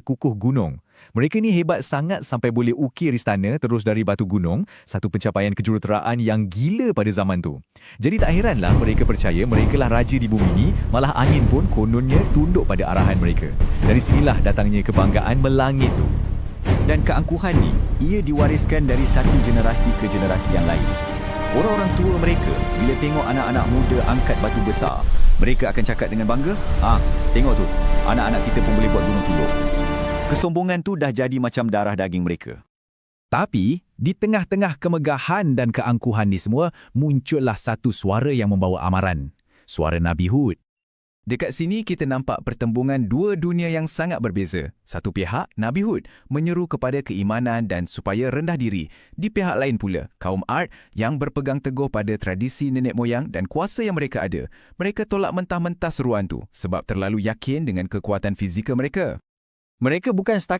sekukuh gunung. Mereka ni hebat sangat sampai boleh ukir istana terus dari batu gunung, satu pencapaian kejuruteraan yang gila pada zaman tu. Jadi tak heranlah mereka percaya mereka lah raja di bumi ni, malah angin pun kononnya tunduk pada arahan mereka. Dari sinilah datangnya kebanggaan melangit tu. Dan keangkuhan ni, ia diwariskan dari satu generasi ke generasi yang lain. Orang-orang tua mereka, bila tengok anak-anak muda angkat batu besar, mereka akan cakap dengan bangga, tengok tu, anak-anak kita pun boleh buat gunung tunduk. Kesombongan tu dah jadi macam darah daging mereka. Tapi, di tengah-tengah kemegahan dan keangkuhan ni semua, muncullah satu suara yang membawa amaran. Suara Nabi Hud. Dekat sini kita nampak pertembungan dua dunia yang sangat berbeza. Satu pihak, Nabi Hud, menyeru kepada keimanan dan supaya rendah diri. Di pihak lain pula, kaum Ad yang berpegang teguh pada tradisi nenek moyang dan kuasa yang mereka ada. Mereka tolak mentah-mentah seruan tu sebab terlalu yakin dengan kekuatan fizikal mereka. Mereka bukan setakat